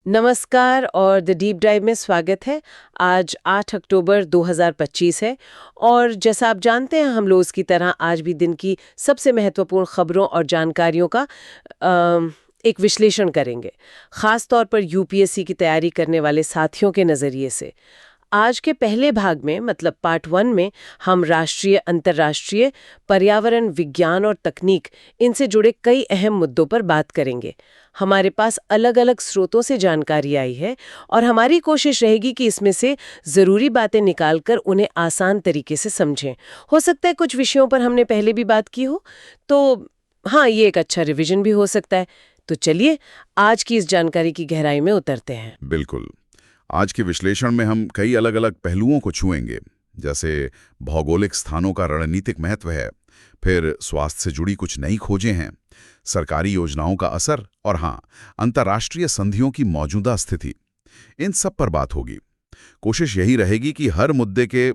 नमस्कार और the deep dive में स्वागत है। आज 8 अक्टूबर 2025 है और जैसा आप जानते हैं हम लोग की तरह आज भी दिन की सबसे महत्वपूर्ण खबरों और जानकारियों का एक विश्लेषण करेंगे, खास तौर पर यूपीएससी की तैयारी करने वाले साथियों के नज़रिए से। आज के पहले भाग में मतलब पार्ट 1 में हम राष्ट्रीय, अंतर्राष्ट्रीय, पर्यावरण, विज्ञान और तकनीक इनसे जुड़े कई अहम मुद्दों पर बात करेंगे। हमारे पास अलग-अलग स्रोतों से जानकारी आई है और हमारी कोशिश रहेगी कि इसमें से ज़रूरी बातें निकालकर उन्हें आसान तरीके से समझें। हो सकता है कुछ विषयों पर हमने पहले भी बात की हो, तो हाँ, ये एक अच्छा रिवीजन भी हो सकता है। तो चलिए आज की इस जानकारी की गहराई में उतरते हैं। बिल्कुल। आज के विश्लेषण में हम कई अलग अलग पहलुओं को छुएंगे, जैसे भौगोलिक स्थानों का रणनीतिक महत्व है, फिर स्वास्थ्य से जुड़ी कुछ नई खोजें हैं, सरकारी योजनाओं का असर और हाँ, अंतर्राष्ट्रीय संधियों की मौजूदा स्थिति। इन सब पर बात होगी। कोशिश यही रहेगी कि हर मुद्दे के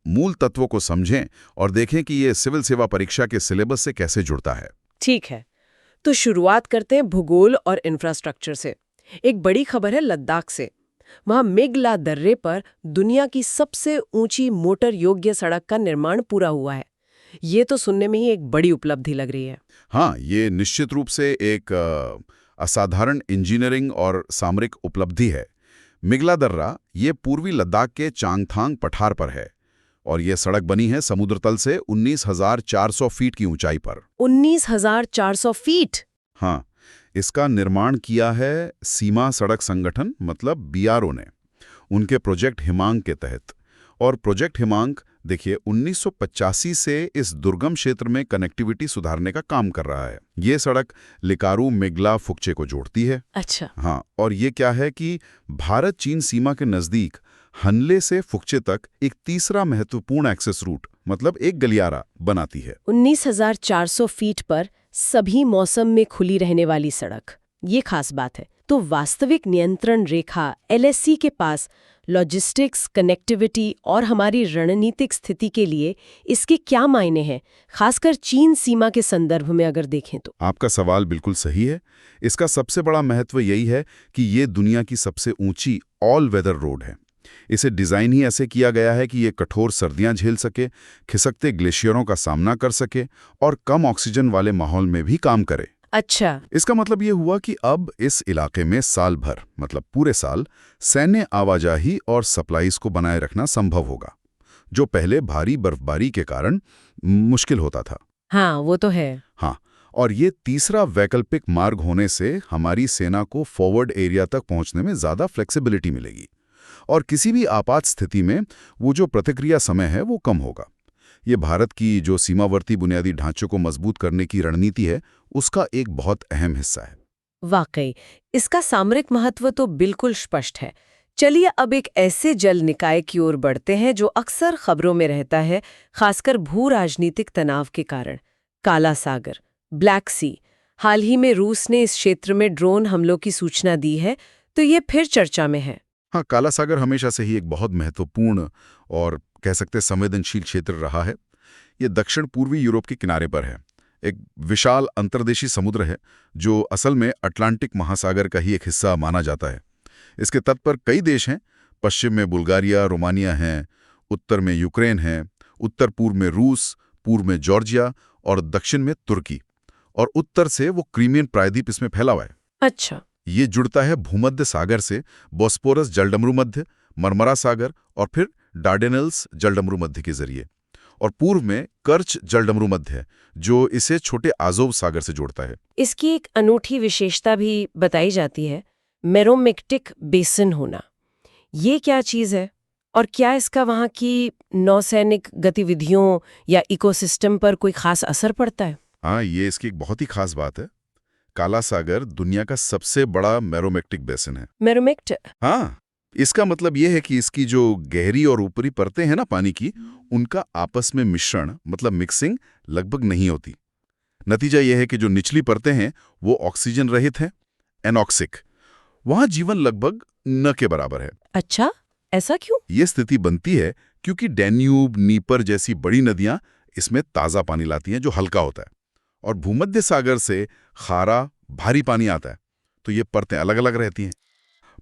मूल तत्वों को समझें और देखें कि ये सिविल सेवा परीक्षा के सिलेबस से कैसे जुड़ता है। ठीक है, तो शुरुआत करते हैं भूगोल और इंफ्रास्ट्रक्चर से। एक बड़ी खबर है लद्दाख से। वहां मेघला दर्रे पर दुनिया की सबसे ऊंची मोटर योग्य सड़क का निर्माण पूरा हुआ है। ये तो सुनने में ही एक बड़ी उपलब्धि लग रही है। हाँ, ये निश्चित रूप से एक असाधारण इंजीनियरिंग और सामरिक उपलब्धि है। मिगला दर्रा ये पूर्वी लद्दाख के चांगथांग पठार पर है और ये सड़क बनी है समुद्र तल से 19,400 फीट की ऊंचाई पर। 19,400 फीट? हाँ, इसका निर्माण किया है सीमा सड़क संगठन बीआरओ ने, उनके प्रोजेक्ट हिमांक के तहत। और प्रोजेक्ट हिमांक देखिए 1985 से इस दुर्गम क्षेत्र में कनेक्टिविटी सुधारने का काम कर रहा है। ये सड़क लिकारु मेगला फुकचे को जोड़ती है। अच्छा। हाँ, और ये क्या है कि भारत चीन सीमा के नजदीक हनले से फुकचे तक एक तीसरा महत्वपूर्ण एक्सेस रूट एक गलियारा बनाती है। 19,400 फीट पर सभी मौसम में खुली रहने वाली सड़क, ये खास बात है। तो वास्तविक नियंत्रण रेखा एलएससी के पास लॉजिस्टिक्स, कनेक्टिविटी और हमारी रणनीतिक स्थिति के लिए इसके क्या मायने हैं, खासकर चीन सीमा के संदर्भ में अगर देखें तो? आपका सवाल बिल्कुल सही है। इसका सबसे बड़ा महत्व यही है कि ये दुनिया की सबसे ऊंची ऑल वेदर रोड है। इसे डिज़ाइन ही ऐसे किया गया है कि ये कठोर सर्दियां झेल सके, खिसकते ग्लेशियरों का सामना कर सके और कम ऑक्सीजन वाले माहौल में भी काम करे। अच्छा। इसका मतलब ये हुआ कि अब इस इलाके में साल भर पूरे साल सैन्य आवाजाही और सप्लाईज को बनाए रखना संभव होगा, जो पहले भारी बर्फबारी के कारण मुश्किल होता था। हाँ, वो तो है। हाँ, और ये तीसरा वैकल्पिक मार्ग होने से हमारी सेना को फॉरवर्ड एरिया तक पहुंचने में ज़्यादा फ्लेक्सिबिलिटी मिलेगी और किसी भी आपात स्थिति में वो जो प्रतिक्रिया समय है वो कम होगा। ये भारत की जो सीमावर्ती बुनियादी ढांचों को मजबूत करने की रणनीति है, उसका एक बहुत अहम हिस्सा है। वाकई, इसका सामरिक महत्व तो बिल्कुल स्पष्ट है। चलिए अब एक ऐसे जल निकाय की ओर बढ़ते हैं जो अक्सर खबरों में रहता है, खासकर भू राजनीतिक तनाव के कारण। काला सागर, ब्लैक सी। हाल ही में रूस ने इस क्षेत्र में ड्रोन हमलों की सूचना दी है, तो ये फिर चर्चा में है। हाँ, काला सागर हमेशा से ही एक बहुत महत्वपूर्ण और कह सकते संवेदनशील क्षेत्र रहा है। ये दक्षिण पूर्वी यूरोप के किनारे पर है। एक विशाल अंतर्देशीय समुद्र है जो असल में अटलांटिक महासागर का ही एक हिस्सा माना जाता है। इसके तट पर कई देश हैं। पश्चिम में बुल्गारिया, रोमानिया हैं, उत्तर में यूक्रेन है, उत्तर पूर्व में रूस, पूर्व में जॉर्जिया और दक्षिण में तुर्की, और उत्तर से वो क्रीमियन प्रायद्वीप इसमें फैला हुआ है। अच्छा। ये जुड़ता है भूमध्य सागर से बोस्पोरस जलडमरू मध्य, मरमरा सागर और फिर डार्डेनल्स जलडमरू मध्य के जरिए, और पूर्व में कर्च जलडमरू मध्य है जो इसे छोटे आज़ोव सागर से जोड़ता है। इसकी एक अनूठी विशेषता भी बताई जाती है, मेरोमेक्टिक बेसिन होना। ये क्या चीज़ है और क्या इसका वहाँ की नौसैनिक गतिविधियों या इकोसिस्टम पर कोई खास असर पड़ता है? हाँ, ये इसकी एक बहुत ही खास बात है। काला सागर दुनिया का सबसे बड़ा मेरोमेक्टिक बेसिन है। मेरोमेक्ट? हाँ, इसका मतलब ये है कि इसकी जो गहरी और ऊपरी परतें हैं ना पानी की, उनका आपस में मिश्रण मिक्सिंग लगभग नहीं होती। नतीजा ये है कि जो निचली परतें हैं वो ऑक्सीजन रहित हैं, एनॉक्सिक। वहां जीवन लगभग न के बराबर है। अच्छा, ऐसा क्यों? ये स्थिति बनती है क्योंकि डैन्यूब, नीपर जैसी बड़ी नदियां इसमें ताज़ा पानी लाती हैं जो हल्का होता है, और भूमध्य सागर से खारा भारी पानी आता है, तो ये परतें अलग अलग रहती हैं।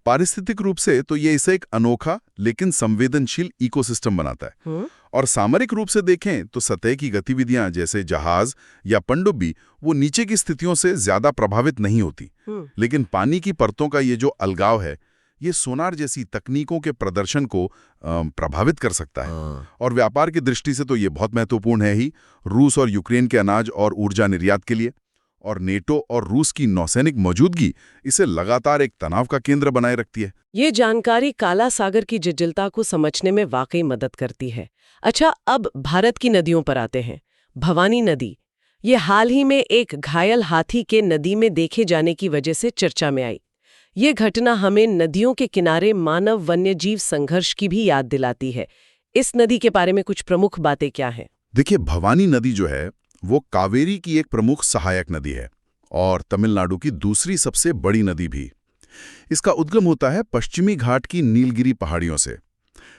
पारिस्थितिक रूप से तो ये इसे एक अनोखा लेकिन संवेदनशील इकोसिस्टम बनाता है। और सामरिक रूप से देखें तो सतह की गतिविधियां जैसे जहाज या पनडुब्बी वो नीचे की स्थितियों से ज्यादा प्रभावित नहीं होती। लेकिन पानी की परतों का ये जो अलगाव है, ये सोनार जैसी तकनीकों के प्रदर्शन को प्रभावित कर सकता है। और व्यापार की दृष्टि से तो ये बहुत महत्वपूर्ण है ही, रूस और यूक्रेन के अनाज और ऊर्जा निर्यात के लिए। और नेटो और रूस की नौसैनिक मौजूदगी इसे लगातार एक तनाव का केंद्र बनाए रखती है। ये जानकारी काला सागर की जटिलता को समझने में वाकई मदद करती है। अच्छा, अब भारत की नदियों पर आते हैं। भवानी नदी, ये हाल ही में एक घायल हाथी के नदी में देखे जाने की वजह से चर्चा में आई। ये घटना हमें नदियों के किनारे मानव वन्यजीव संघर्ष की भी याद दिलाती है। इस नदी के बारे में कुछ प्रमुख बातें क्या हैं? देखिए, भवानी नदी जो है वो कावेरी की एक प्रमुख सहायक नदी है और तमिलनाडु की दूसरी सबसे बड़ी नदी भी। इसका उद्गम होता है पश्चिमी घाट की नीलगिरी पहाड़ियों से।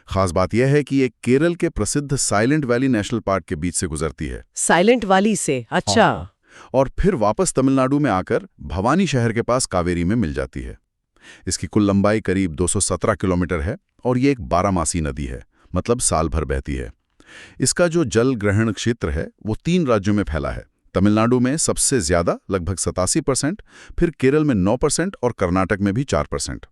खास बात यह है कि ये केरल के प्रसिद्ध साइलेंट वैली नेशनल पार्क के बीच से गुजरती है। साइलेंट वैली से? अच्छा। और फिर वापस तमिलनाडु में आकर भवानी शहर के पास कावेरी में मिल जाती है। इसकी कुल लंबाई करीब 217 किलोमीटर है और ये एक बारहमासी नदी है, मतलब साल भर बहती है। इसका जो जल ग्रहण क्षेत्र है वो 3 राज्यों में फैला है। तमिलनाडु में सबसे ज्यादा लगभग 87%, फिर केरल में 9% और कर्नाटक में भी 4%।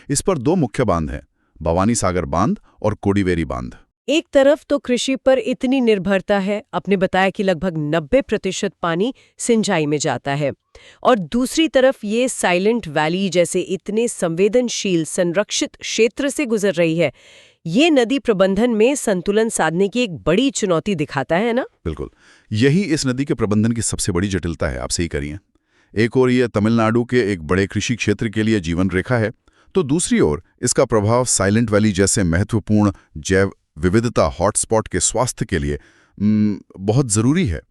इस पर 2 मुख्य बांध हैं, भवानी सागर बांध और कोडिवेरी बांध। एक तरफ तो कृषि पर इतनी निर्भरता है, आपने बताया कि लगभग 90% पानी सिंचाई में जाता है, और दूसरी तरफ ये साइलेंट वैली जैसे इतने संवेदनशील संरक्षित क्षेत्र से गुजर रही है। ये नदी प्रबंधन में संतुलन साधने की एक बड़ी चुनौती दिखाता है ना? बिल्कुल, यही इस नदी के प्रबंधन की सबसे बड़ी जटिलता है। आप सही करिए। एक ओर ये तमिलनाडु के एक बड़े कृषि क्षेत्र के लिए जीवन रेखा है, तो दूसरी ओर इसका प्रभाव साइलेंट वैली जैसे महत्वपूर्ण जैव विविधता हॉटस्पॉट के स्वास्थ्य के लिए बहुत जरूरी है।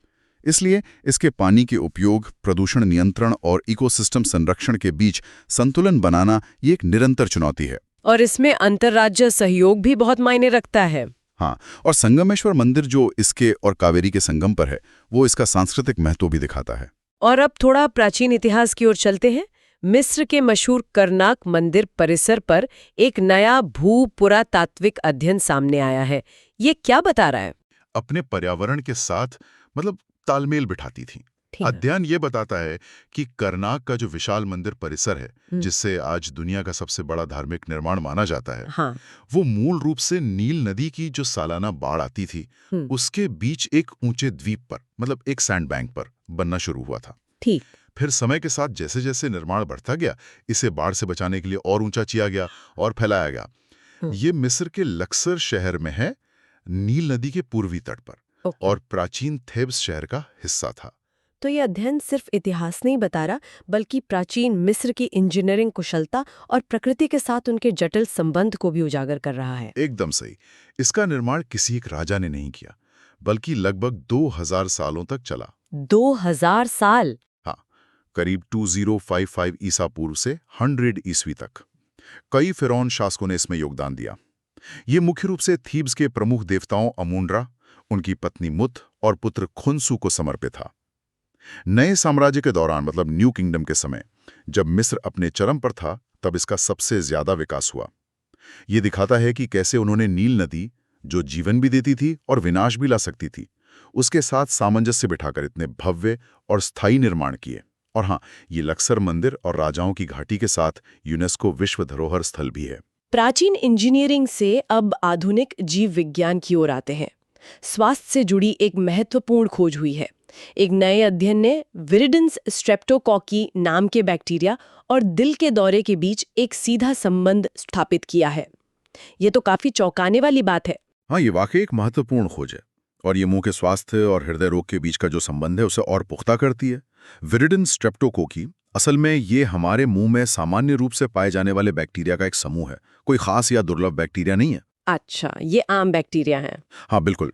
इसलिए इसके पानी के उपयोग, प्रदूषण नियंत्रण और इकोसिस्टम संरक्षण के बीच संतुलन बनाना ये एक निरंतर चुनौती है। और इसमें अंतर्राज्य सहयोग भी बहुत मायने रखता है। हाँ, और संगमेश्वर मंदिर जो इसके और कावेरी के संगम पर है, वो इसका सांस्कृतिक महत्व भी दिखाता है। और अब थोड़ा प्राचीन इतिहास की ओर चलते हैं। मिस्र के मशहूर करनाक मंदिर परिसर पर एक नया भू-पुरातात्विक अध्ययन सामने आया है। ये क्या बता रहा है? अपने पर्यावरण के साथ तालमेल बिठाती थी। अध्ययन ये बताता है कि करनाक का जो विशाल मंदिर परिसर है, जिससे आज दुनिया का सबसे बड़ा धार्मिक निर्माण माना जाता है, हाँ। वो मूल रूप से नील नदी की जो सालाना बाढ़ आती थी, उसके बीच एक ऊंचे द्वीप पर, एक सैंड बैंक पर बनना शुरू हुआ था। ठीक। फिर समय के साथ जैसे जैसे निर्माण बढ़ता गया, इसे बाढ़ से बचाने के लिए और ऊंचा किया गया और फैलाया गया। ये मिस्र के लक्सर शहर में है, नील नदी के पूर्वी तट पर, और प्राचीन थेब्स शहर का हिस्सा था। तो ये अध्ययन सिर्फ इतिहास नहीं बता रहा, बल्कि प्राचीन मिस्र की इंजीनियरिंग कुशलता और प्रकृति के साथ उनके जटिल संबंध को भी उजागर कर रहा है। एकदम सही। इसका निर्माण किसी एक राजा ने नहीं किया, बल्कि लगभग 2000 सालों तक चला। 2000 साल? हाँ, करीब 2055 ईसा पूर्व से 100 ईस्वी तक। कई फिरौन शासकों ने इसमें योगदान दिया। ये मुख्य रूप से थीब्स के प्रमुख देवताओं अमूनरा, उनकी पत्नी मुत और पुत्र खुनसू को समर्पित था। नए साम्राज्य के दौरान, न्यू किंगडम के समय, जब मिस्र अपने चरम पर था, तब इसका सबसे ज्यादा विकास हुआ। ये दिखाता है कि कैसे उन्होंने नील नदी, जो जीवन भी देती थी और विनाश भी ला सकती थी, उसके साथ सामंजस्य बिठाकर इतने भव्य और स्थायी निर्माण किए। और हाँ, ये लक्सर मंदिर और राजाओं की घाटी के साथ यूनेस्को विश्व धरोहर स्थल भी है। प्राचीन इंजीनियरिंग से अब आधुनिक जीव विज्ञान की ओर आते हैं। स्वास्थ्य से जुड़ी एक महत्वपूर्ण खोज हुई है। एक नए अध्ययन ने विरिडेंस स्ट्रेप्टोकोकी नाम के बैक्टीरिया और दिल के दौरे के बीच एक सीधा संबंध स्थापित किया है। ये तो काफी चौंकाने वाली बात है। हाँ, ये वाकई एक महत्वपूर्ण खोज है, और ये मुंह के स्वास्थ्य और हृदय रोग के बीच का जो संबंध है उसे और पुख्ता करती है। विरिडेंस स्ट्रेप्टोकोकी असल में ये हमारे मुंह में सामान्य रूप से पाए जाने वाले बैक्टीरिया का एक समूह है, कोई खास या दुर्लभ बैक्टीरिया नहीं है। अच्छा, ये आम बैक्टीरिया हैं। हाँ बिल्कुल।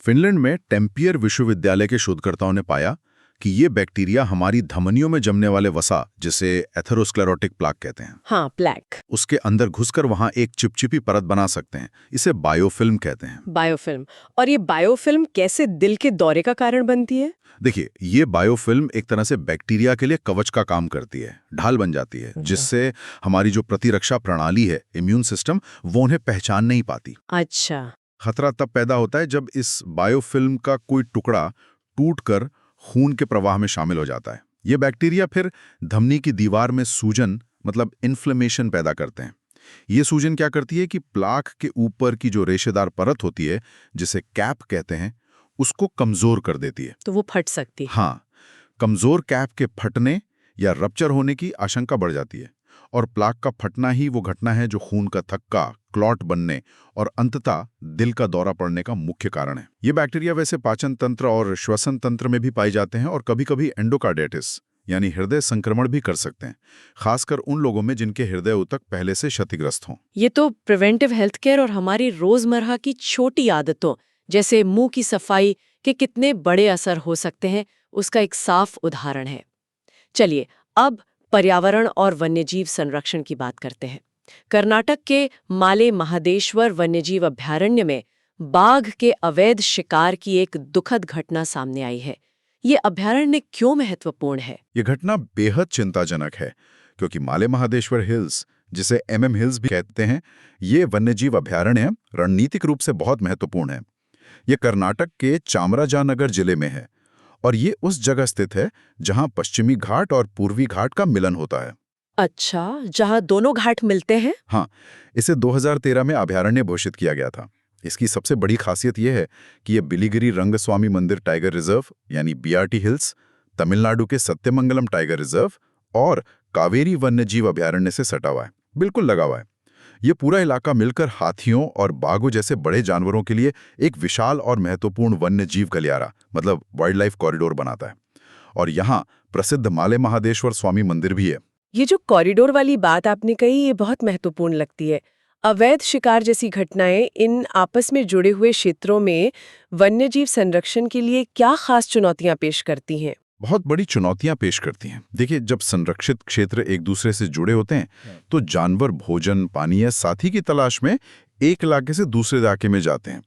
फिनलैंड में टेम्पियर विश्वविद्यालय के शोधकर्ताओं ने पाया कि ये बैक्टीरिया हमारी धमनियों में जमने वाले वसा, जिसे एथेरोस्क्लेरोटिक प्लाक कहते हैं, हाँ, प्लैक। उसके अंदर घुसकर वहां एक चिपचिपी परत बना सकते हैं। इसे बायोफिल्म कहते हैं। बायोफिल्म। और ये बायोफिल्म कैसे दिल के दौरे का कारण बनती है? देखिए, ये बायोफिल्म एक तरह से बैक्टीरिया के लिए कवच का काम करती है, ढाल बन जाती है, जिससे हमारी जो प्रतिरक्षा प्रणाली है, इम्यून सिस्टम, वो उन्हें पहचान नहीं पाती। अच्छा। खतरा तब पैदा होता है जब इस बायोफिल्म का कोई टुकड़ा टूटकर खून के प्रवाह में शामिल हो जाता है। ये बैक्टीरिया फिर धमनी की दीवार में सूजन, मतलब इन्फ्लेमेशन पैदा करते हैं। ये सूजन क्या करती है कि प्लाक के ऊपर की जो रेशेदार परत होती है, जिसे कैप कहते हैं, उसको कमजोर कर देती है। तो वो फट सकती है। हाँ, कमजोर कैप के फटने या रप्चर होने की आशंका बढ़ जाती है। और प्लाक का फटना ही वो घटना है जो खून का थक्का, क्लॉट बनने और अंततः दिल का दौरा पड़ने का मुख्य कारण है। ये बैक्टीरिया वैसे पाचन तंत्र और श्वसन तंत्र में भी पाए जाते हैं और कभी-कभी एंडोकार्डाइटिस यानी हृदय संक्रमण भी कर सकते हैं, खासकर उन लोगों में जिनके हृदय ऊतक पहले से क्षतिग्रस्त हों। ये तो प्रिवेंटिव हेल्थ केयर और हमारी रोजमर्रा की छोटी आदतों जैसे मुंह की सफाई के कितने बड़े असर हो सकते हैं, उसका एक साफ उदाहरण है। चलिए अब पर्यावरण और वन्यजीव संरक्षण की बात करते हैं। कर्नाटक के माले महादेश्वर वन्यजीव अभयारण्य में बाघ के अवैध शिकार की एक दुखद घटना सामने आई है। ये अभयारण्य क्यों महत्वपूर्ण है? ये घटना बेहद चिंताजनक है क्योंकि माले महादेश्वर हिल्स, जिसे MM हिल्स भी कहते हैं, ये वन्यजीव अभयारण्य रणनीतिक रूप से बहुत महत्वपूर्ण है। ये कर्नाटक के चामराजानगर जिले में है और ये उस जगह स्थित है जहां पश्चिमी घाट और पूर्वी घाट का मिलन होता है। अच्छा, जहां दोनों घाट मिलते हैं? हाँ, इसे 2013 में अभयारण्य घोषित किया गया था। इसकी सबसे बड़ी खासियत यह है कि यह बिलीगिरी रंगस्वामी मंदिर टाइगर रिजर्व यानी BRT हिल्स, तमिलनाडु के सत्यमंगलम टाइगर रिजर्व और कावेरी वन्यजीव अभयारण्य से सटा हुआ है, बिल्कुल लगा हुआ है। ये पूरा इलाका मिलकर हाथियों और बाघों जैसे बड़े जानवरों के लिए एक विशाल और महत्वपूर्ण वन्यजीव गलियारा, मतलब वाइल्ड लाइफ कॉरिडोर बनाता है। और यहाँ प्रसिद्ध माले महादेश्वर स्वामी मंदिर भी है। ये जो कॉरिडोर वाली बात आपने कही, ये बहुत महत्वपूर्ण लगती है। अवैध शिकार जैसी घटनाएं इन आपस में जुड़े हुए क्षेत्रों में वन्यजीव संरक्षण के लिए क्या खास चुनौतियां पेश करती हैं? बहुत बड़ी चुनौतियां पेश करती हैं। देखिए, जब संरक्षित क्षेत्र एक दूसरे से जुड़े होते हैं तो जानवर भोजन, पानी या साथी की तलाश में एक इलाके से दूसरे इलाके में जाते हैं।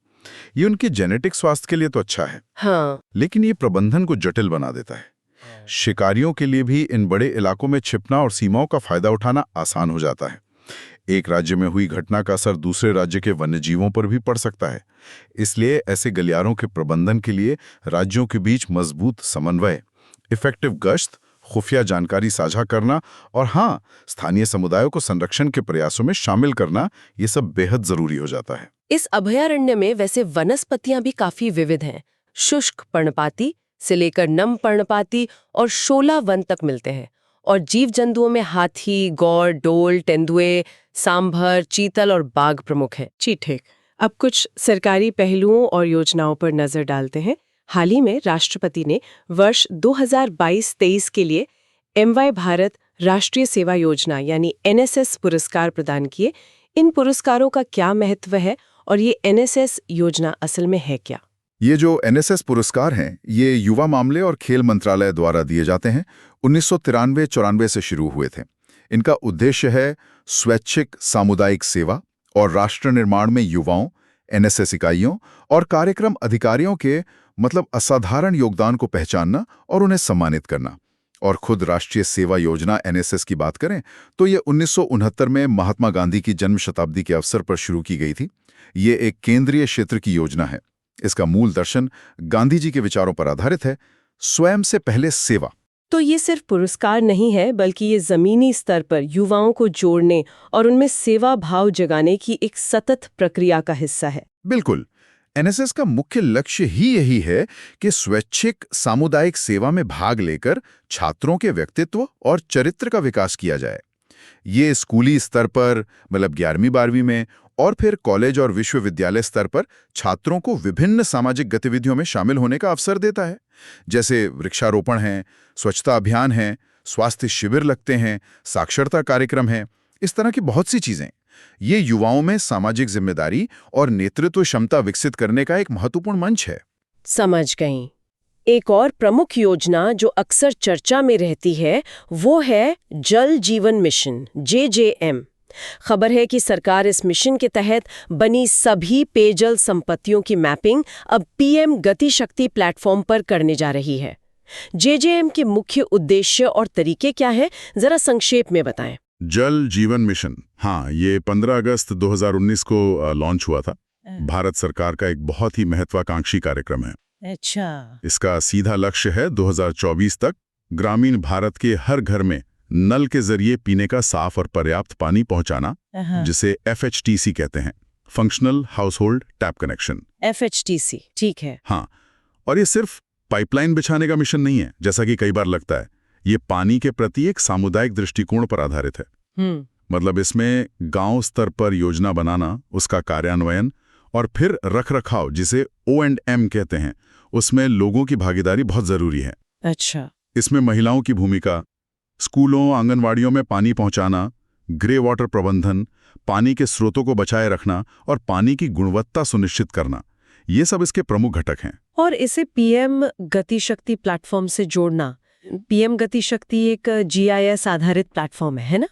ये उनके जेनेटिक स्वास्थ्य के लिए तो अच्छा है, हाँ, लेकिन ये प्रबंधन को जटिल बना देता है। शिकारियों के लिए भी इन बड़े इलाकों में छिपना और सीमाओं का फायदा उठाना आसान हो जाता है। एक राज्य में हुई घटना का असर दूसरे राज्य के वन्यजीवों पर भी पड़ सकता है। इसलिए ऐसे गलियारों के प्रबंधन के लिए राज्यों के बीच मजबूत समन्वय, इफेक्टिव गश्त, खुफिया जानकारी साझा करना और हाँ, स्थानीय समुदायों को संरक्षण के प्रयासों में शामिल करना, ये सब बेहद जरूरी हो जाता है। इस अभयारण्य में वैसे वनस्पतियां भी काफी विविध हैं। शुष्क पर्णपाती से लेकर नम पर्णपाती और शोला वन तक मिलते हैं। और जीव जंतुओं में हाथी, गौर, डोल, तेंदुए, सांभर, चीतल और बाघ प्रमुख हैं। जी ठीक। अब कुछ सरकारी पहलुओं और योजनाओं पर नजर डालते हैं। हाल ही में राष्ट्रपति ने वर्ष 2022-23 के लिए MY भारत राष्ट्रीय सेवा योजना यानी NSS पुरस्कार प्रदान किए। इन पुरस्कारों का क्या महत्व है और ये NSS योजना असल में है क्या? ये जो NSS पुरस्कार हैं, ये युवा मामले और खेल मंत्रालय द्वारा दिए जाते हैं। 1993-94 से शुरू हुए थे। इनका उद्देश्य है स्वैच्छिक सामुदायिक सेवा और राष्ट्र निर्माण में युवाओं, NSS इकाइयों और कार्यक्रम अधिकारियों के असाधारण योगदान को पहचानना और उन्हें सम्मानित करना। और खुद राष्ट्रीय सेवा योजना NSS की बात करें तो ये 1969 में महात्मा गांधी की जन्म शताब्दी के अवसर पर शुरू की गई थी। ये एक केंद्रीय क्षेत्र की योजना है। इसका मूल दर्शन गांधी जी के विचारों पर आधारित है, स्वयं से पहले सेवा। तो ये सिर्फ पुरस्कार नहीं है, बल्कि ये जमीनी स्तर पर युवाओं को जोड़ने और उनमें सेवा भाव जगाने की एक सतत प्रक्रिया का हिस्सा है। बिल्कुल। NSS का मुख्य लक्ष्य ही यही है कि स्वैच्छिक सामुदायिक सेवा में भाग लेकर छात्रों के व्यक्तित्व और चरित्र का विकास किया जाए। ये स्कूली स्तर पर 11वीं-12वीं में और फिर कॉलेज और विश्वविद्यालय स्तर पर छात्रों को विभिन्न सामाजिक गतिविधियों में शामिल होने का अवसर देता है। जैसे वृक्षारोपण है, स्वच्छता अभियान है, स्वास्थ्य शिविर लगते हैं, साक्षरता कार्यक्रम है, इस तरह की बहुत सी चीजें। ये युवाओं में सामाजिक जिम्मेदारी और नेतृत्व क्षमता विकसित करने का एक महत्वपूर्ण मंच है। समझ गई। एक और प्रमुख योजना जो अक्सर चर्चा में रहती है वो है जल जीवन मिशन JJM। खबर है कि सरकार इस मिशन के तहत बनी सभी पेयजल संपत्तियों की मैपिंग अब PM गति शक्ति प्लेटफॉर्म पर करने जा रही है। JJM के मुख्य उद्देश्य और तरीके क्या हैं, जरा संक्षेप में बताएं। जल जीवन मिशन, हाँ, ये 15 अगस्त 2019 को लॉन्च हुआ था। भारत सरकार का एक बहुत ही महत्वाकांक्षी कार्यक्रम है। अच्छा। इसका सीधा लक्ष्य है 2024 तक ग्रामीण भारत के हर घर में नल के जरिए पीने का साफ और पर्याप्त पानी पहुंचाना, जिसे FHTC कहते हैं, functional house hold tap connection. FHTC, ठीक है। हाँ, और ये सिर्फ पाइपलाइन बिछाने का मिशन नहीं है जैसा कि कई बार लगता है। ये पानी के प्रति एक सामुदायिक दृष्टिकोण पर आधारित है। मतलब इसमें गांव स्तर पर योजना बनाना, उसका कार्यान्वयन और फिर रखरखाव, जिसे O&M कहते हैं, उसमें लोगों की भागीदारी बहुत जरूरी है। अच्छा। इसमें महिलाओं की भूमिका, स्कूलों आंगनवाड़ियों में पानी पहुंचाना, ग्रे वाटर प्रबंधन, पानी के स्रोतों को बचाए रखना और पानी की गुणवत्ता सुनिश्चित करना, ये सब इसके प्रमुख घटक हैं। और इसे PM गति शक्ति प्लेटफॉर्म से जोड़ना, PM गति शक्ति एक GIS आधारित प्लेटफॉर्म है ना?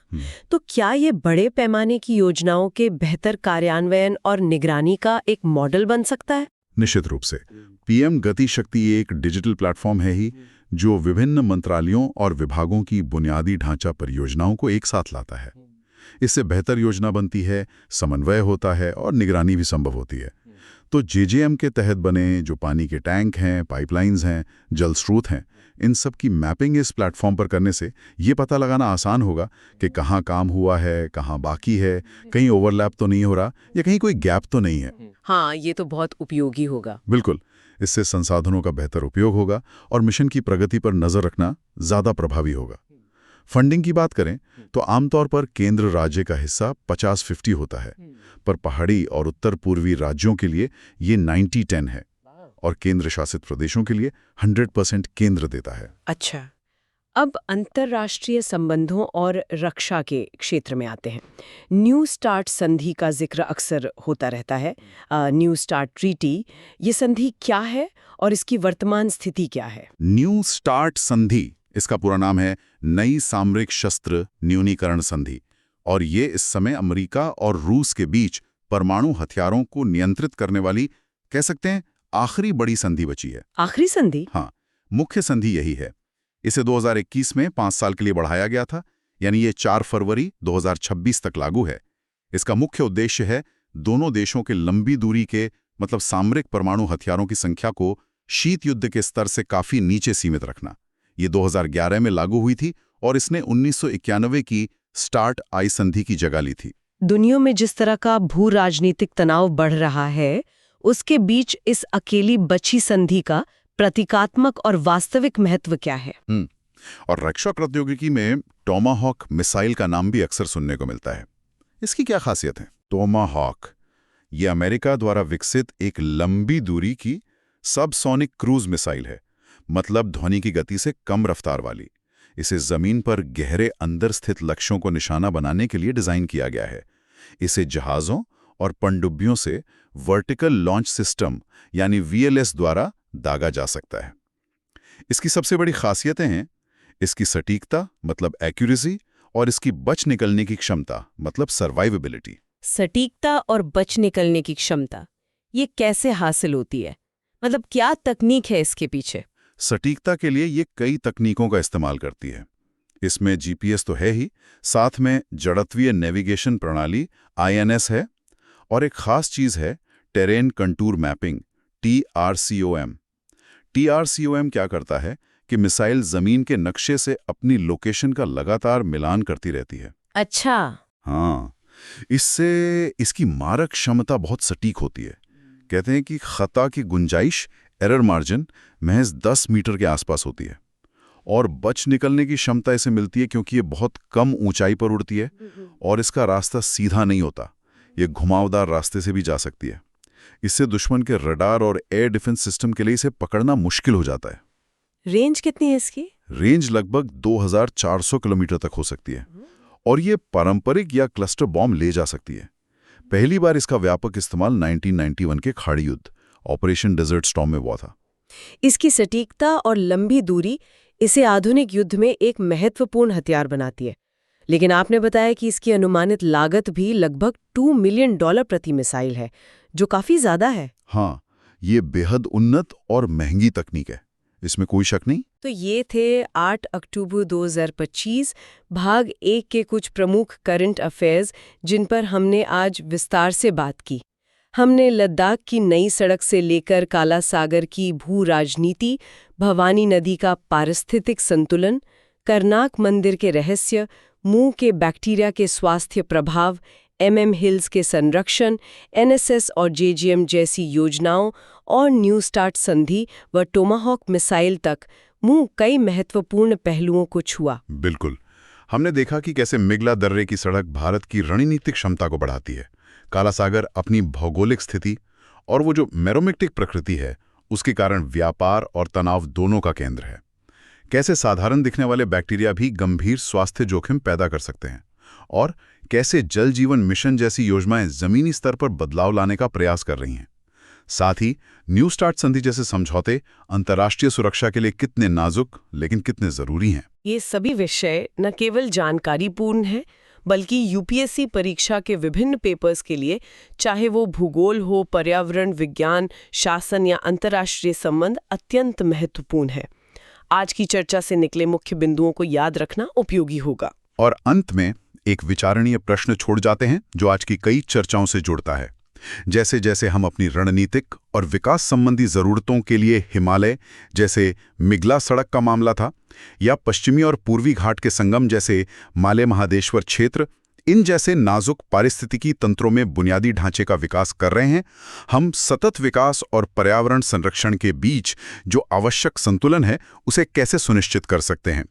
तो क्या ये बड़े पैमाने की योजनाओं के बेहतर कार्यान्वयन और निगरानी का एक मॉडल बन सकता है? निश्चित रूप से। PM गति शक्ति एक डिजिटल प्लेटफॉर्म है ही, जो विभिन्न मंत्रालयों और विभागों की बुनियादी ढांचा परियोजनाओं को एक साथ लाता है। इससे बेहतर योजना बनती है, समन्वय होता है और निगरानी भी संभव होती है। तो JJM के तहत बने जो पानी के टैंक हैं, पाइपलाइंस हैं, जल स्रोत हैं, इन सब की मैपिंग इस प्लेटफॉर्म पर करने से ये पता लगाना आसान होगा कि कहाँ काम हुआ है, कहाँ बाकी है, कहीं ओवरलैप तो नहीं हो रहा या कहीं कोई गैप तो नहीं है। हाँ, ये तो बहुत उपयोगी होगा। बिल्कुल, इससे संसाधनों का बेहतर उपयोग होगा और मिशन की प्रगति पर नजर रखना ज्यादा प्रभावी होगा। फंडिंग की बात करें तो आमतौर पर केंद्र राज्य का हिस्सा 50-50 होता है, पर पहाड़ी और उत्तर पूर्वी राज्यों के लिए ये 90-10 है और केंद्र शासित प्रदेशों के लिए 100% केंद्र देता है। अच्छा, अब अंतर्राष्ट्रीय संबंधों और रक्षा के क्षेत्र में आते हैं। न्यू स्टार्ट संधि का जिक्र अक्सर होता रहता है। न्यू स्टार्ट ट्रीटी, ये संधि क्या है और इसकी वर्तमान स्थिति क्या है? न्यू स्टार्ट संधि, इसका पूरा नाम है नई सामरिक शस्त्र न्यूनीकरण संधि, और ये इस समय अमेरिका और रूस के बीच परमाणु हथियारों को नियंत्रित करने वाली, कह सकते हैं, आखिरी बड़ी संधि बची है। आखिरी संधि? हाँ, मुख्य संधि यही है। इसे 2021 में 5 साल के लिए बढ़ाया गया था, यानी ये 4 फरवरी 2026 तक लागू है। इसका मुख्य उद्देश्य है दोनों देशों के लंबी दूरी के, मतलब सामरिक परमाणु हथियारों की संख्या को शीत युद्ध के स्तर से काफी नीचे सीमित रखना। ये 2011 में लागू हुई थी और इसने 1991 की स्टार्ट आई संधि की जगह ली थी। दुनिया में जिस तरह का भू राजनीतिक तनाव बढ़ रहा है, उसके बीच इस अकेली बची संधि का प्रतीकात्मक और वास्तविक महत्व क्या है? और रक्षा प्रौद्योगिकी में टोमाहॉक मिसाइल का नाम भी अक्सर सुनने को मिलता है। इसकी क्या खासियत है? टोमाहॉक ये अमेरिका द्वारा विकसित एक लंबी दूरी की सबसोनिक क्रूज मिसाइल है, मतलब ध्वनि की गति से कम रफ्तार वाली। इसे जमीन पर गहरे अंदर स्थित लक्ष्यों को निशाना बनाने के लिए डिजाइन किया गया है। इसे जहाजों और पनडुब्बियों से वर्टिकल लॉन्च सिस्टम यानी VLS द्वारा दागा जा सकता है। इसकी सबसे बड़ी खासियतें हैं इसकी सटीकता, मतलब एक्यूरेसी, और इसकी बच निकलने की क्षमता, मतलब सर्वाइवेबिलिटी। सटीकता और बच निकलने की क्षमता, ये कैसे हासिल होती है? मतलब क्या तकनीक है इसके पीछे? सटीकता के लिए ये कई तकनीकों का इस्तेमाल करती है। इसमें GPS तो है ही, साथ में जड़त्वीय नेविगेशन प्रणाली INS है, और एक खास चीज है terrain contour mapping, TRCOM। TRCOM क्या करता है कि मिसाइल जमीन के नक्शे से अपनी लोकेशन का लगातार मिलान करती रहती है। अच्छा। हाँ, इससे इसकी मारक क्षमता बहुत सटीक होती है। कहते हैं कि खता की गुंजाइश, एरर मार्जिन, महज 10 मीटर के आसपास होती है, और बच निकलने की क्षमता इसे मिलती है क्योंकि ये बहुत कम ऊंचाई पर उड़ती है और इसका रास्ता सीधा नहीं होता, ये घुमावदार रास्ते से भी जा सकती है। इससे दुश्मन के रडार और एयर डिफेंस सिस्टम के लिए इसे पकड़ना मुश्किल हो जाता है। रेंज कितनी है इसकी? रेंज लगभग 2400 किलोमीटर तक हो सकती है, और ये पारंपरिक या क्लस्टर बॉम्ब ले जा सकती है। पहली बार इसका व्यापक इस्तेमाल 1991 के खाड़ी युद्ध ऑपरेशन डेजर्ट स्टॉर्म में हुआ था। इसकी सटीकता और लंबी दूरी इसे आधुनिक युद्ध में एक महत्वपूर्ण हथियार बनाती है। लेकिन आपने बताया कि इसकी अनुमानित लागत भी लगभग $2 मिलियन प्रति मिसाइल है, जो काफी ज्यादा है। हाँ, ये बेहद उन्नत और महंगी तकनीक है, इसमें कोई शक नहीं। तो ये थे 8 अक्टूबर 2025 भाग 1 के कुछ प्रमुख करंट अफेयर्स जिन पर हमने आज विस्तार से बात की। हमने लद्दाख की नई सड़क से लेकर काला सागर की भू राजनीति, भवानी नदी का पारिस्थितिक संतुलन, करनाक मंदिर के रहस्य, मुंह के बैक्टीरिया के स्वास्थ्य प्रभाव, MM हिल्स के संरक्षण, NSS और JGM जैसी योजनाओं और न्यू स्टार्ट संधि व टोमाहॉक मिसाइल तक कई महत्वपूर्ण पहलुओं को छुआ। बिल्कुल, हमने देखा कि कैसे मिगला दर्रे की सड़क भारत की रणनीतिक क्षमता को बढ़ाती है। काला सागर अपनी भौगोलिक स्थिति और वो जो मेरोमेक्टिक प्रकृति है उसके कारण व्यापार और तनाव दोनों का केंद्र है। कैसे साधारण दिखने वाले बैक्टीरिया भी गंभीर स्वास्थ्य जोखिम पैदा कर सकते हैं, और कैसे जल जीवन मिशन जैसी योजनाएं जमीनी स्तर पर बदलाव लाने का प्रयास कर रही हैं। साथ ही न्यू स्टार्ट संधि जैसे समझौते अंतर्राष्ट्रीय सुरक्षा के लिए कितने नाजुक लेकिन कितने जरूरी हैं। ये सभी विषय न केवल जानकारीपूर्ण हैं, बल्कि यूपीएससी परीक्षा के विभिन्न पेपर्स के लिए, चाहे वो भूगोल हो, पर्यावरण विज्ञान, शासन या अंतर्राष्ट्रीय संबंध, अत्यंत महत्वपूर्ण है। आज की चर्चा से निकले मुख्य बिंदुओं को याद रखना उपयोगी होगा। और अंत में एक विचारणीय प्रश्न छोड़ जाते हैं जो आज की कई चर्चाओं से जुड़ता है। जैसे जैसे हम अपनी रणनीतिक और विकास संबंधी जरूरतों के लिए हिमालय जैसे मिगला सड़क का मामला था, या पश्चिमी और पूर्वी घाट के संगम जैसे माले महादेश्वर क्षेत्र, इन जैसे नाजुक पारिस्थितिकी तंत्रों में बुनियादी ढांचे का विकास कर रहे हैं, हम सतत विकास और पर्यावरण संरक्षण के बीच जो आवश्यक संतुलन है उसे कैसे सुनिश्चित कर सकते हैं?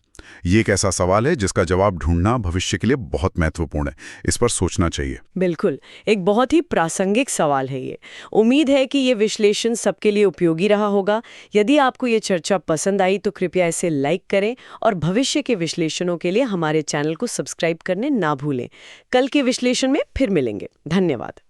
ये एक ऐसा सवाल है जिसका जवाब ढूंढना भविष्य के लिए बहुत महत्वपूर्ण है। इस पर सोचना चाहिए। बिल्कुल, एक बहुत ही प्रासंगिक सवाल है ये। उम्मीद है कि ये विश्लेषण सबके लिए उपयोगी रहा होगा। यदि आपको ये चर्चा पसंद आई तो कृपया इसे लाइक करें और भविष्य के विश्लेषणों के लिए हमारे चैनल को सब्सक्राइब करने ना भूलें। कल के विश्लेषण में फिर मिलेंगे। धन्यवाद।